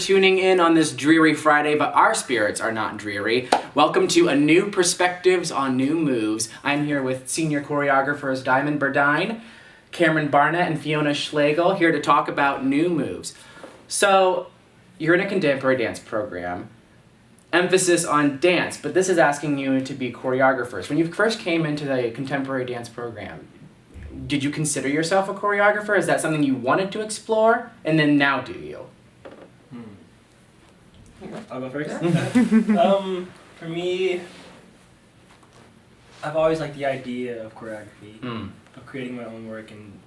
tuning in on this dreary Friday, but our spirits are not dreary. Welcome to A New Perspectives on New Moves. I'm here with senior choreographers Diamond Burdine, Cameron Barnett, and Fiona Schlegel, here to talk about new moves. So, you're in a contemporary dance program, emphasis on dance, but this is asking you to be choreographers. When you first came into the contemporary dance program, did you consider yourself a choreographer? Is that something you wanted to explore? And then now do you? I'll go first. For me, I've always liked the idea of choreography, of creating my own work and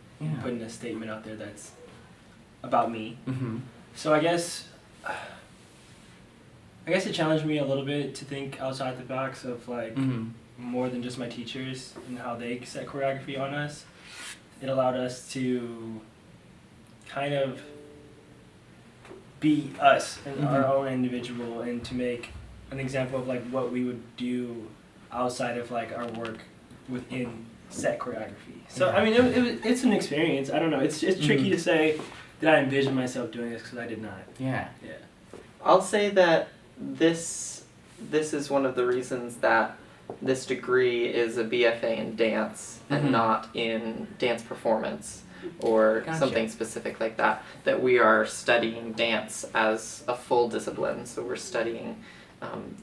putting a statement out there that's about me. So I guess it challenged me a little bit to think outside the box of like more than just my teachers and how they set choreography on us. It allowed us to kind of be us and our own individual, and to make an example of like what we would do outside of like our work within set choreography. So I mean, it's an experience. I don't know. It's tricky to say that I envision myself doing this because I did not. Yeah. I'll say that this is one of the reasons that this degree is a BFA in dance and not in dance performance or something specific like that, that we are studying dance as a full discipline. So we're studying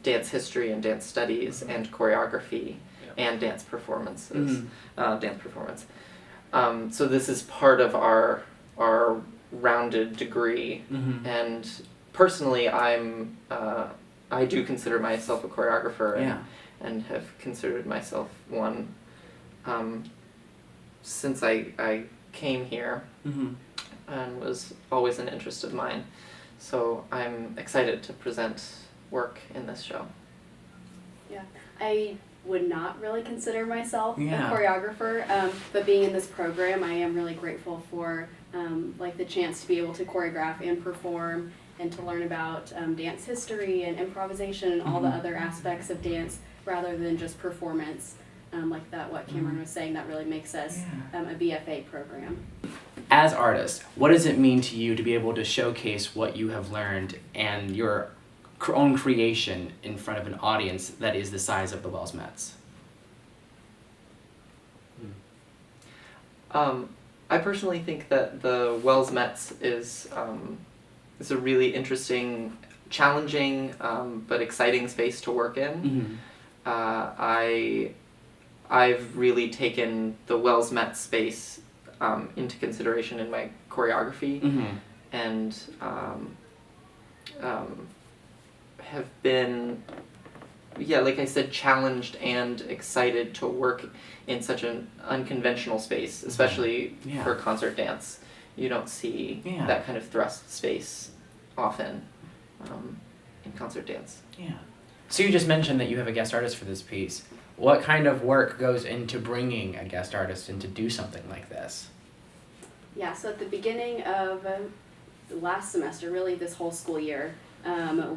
dance history and dance studies and choreography and dance performances, dance performance. So this is part of our rounded degree, and personally I do consider myself a choreographer and have considered myself one since I came here, and was always an interest of mine. So I'm excited to present work in this show. Yeah, I would not really consider myself a choreographer, but being in this program, I am really grateful for like the chance to be able to choreograph and perform and to learn about dance history and improvisation and all the other aspects of dance rather than just performance. Like that, what Cameron was saying, that really makes us a BFA program. As artists, what does it mean to you to be able to showcase what you have learned and your own creation in front of an audience that is the size of the Wells-Metz? I personally think that the Wells-Metz is a really interesting, challenging, but exciting space to work in. I've really taken the Wells-Metz space into consideration in my choreography, and have been, like I said, challenged and excited to work in such an unconventional space, especially for concert dance. You don't see that kind of thrust space often in concert dance. So you just mentioned that you have a guest artist for this piece. What kind of work goes into bringing a guest artist in to do something like this? Yeah, so at the beginning of last semester, really this whole school year,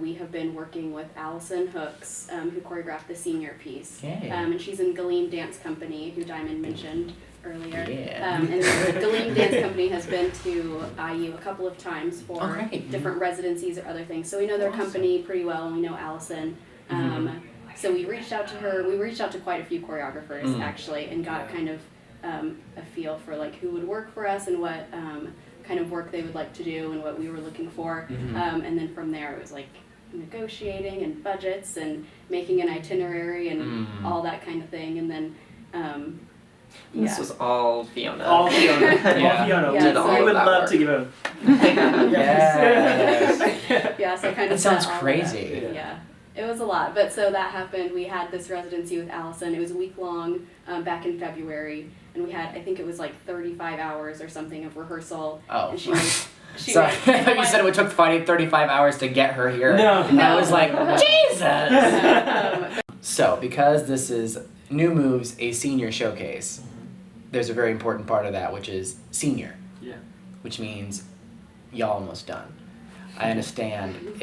we have been working with Allison Hooks, who choreographed the senior piece. And she's in Galeem Dance Company, who Diamond mentioned earlier. And the Galeem Dance Company has been to IU a couple of times for different residencies or other things. So we know their company pretty well, and we know Allison. So we reached out to her. We reached out to quite a few choreographers actually, and got kind of a feel for like who would work for us and what kind of work they would like to do and what we were looking for. And then from there it was like negotiating and budgets and making an itinerary and all that kind of thing. And then this was all Fiona. All Fiona. All Fiona. We would love to give a so kind of that sounds crazy. It was a lot, but so that happened. We had this residency with Allison. It was a week long back in February, and we had, I think it was like 35 hours or something of rehearsal. And she was, sorry, I thought you said it would took 35 hours to get her here. No. I was like, Jesus! So, because this is New Moves, a senior showcase, there's a very important part of that, which is senior. Which means y'all almost done. I understand.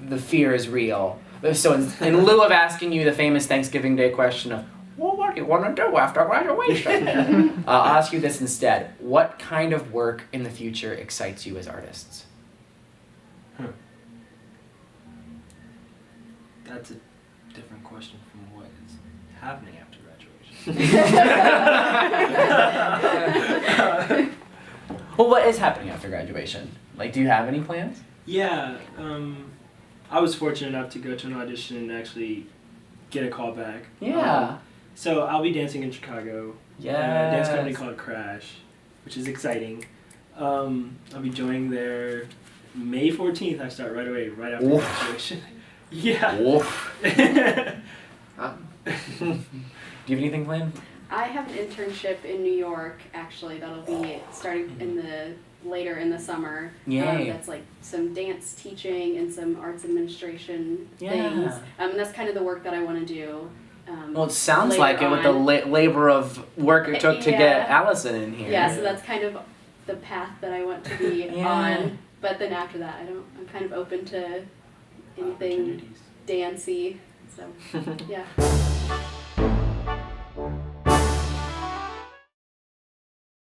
The fear is real. So in lieu of asking you the famous Thanksgiving Day question of, well, what do you want to do after graduation? I'll ask you this instead. What kind of work in the future excites you as artists? That's a different question from what is happening after graduation. Well, what is happening after graduation? Like, do you have any plans? Yeah, I was fortunate enough to go to an audition and actually get a call back. Yeah. So I'll be dancing in Chicago. Yeah. A dance company called Crash, which is exciting. I'll be joining there May 14th. I start right away, right after graduation. Yeah. Oof. Ah. Do you have anything planned? I have an internship in New York, actually, that'll be starting later in the summer. Yay. That's like some dance teaching and some arts administration Yeah. things. And that's kind of the work that I want to do. Well, it sounds later like it with the on. Labor of work it took to Yeah. get Allison in here. Yeah, so that's kind of the path that I want to be Yeah. on. But then after that, I'm kind of open to anything Opportunities. dancey. So, yeah.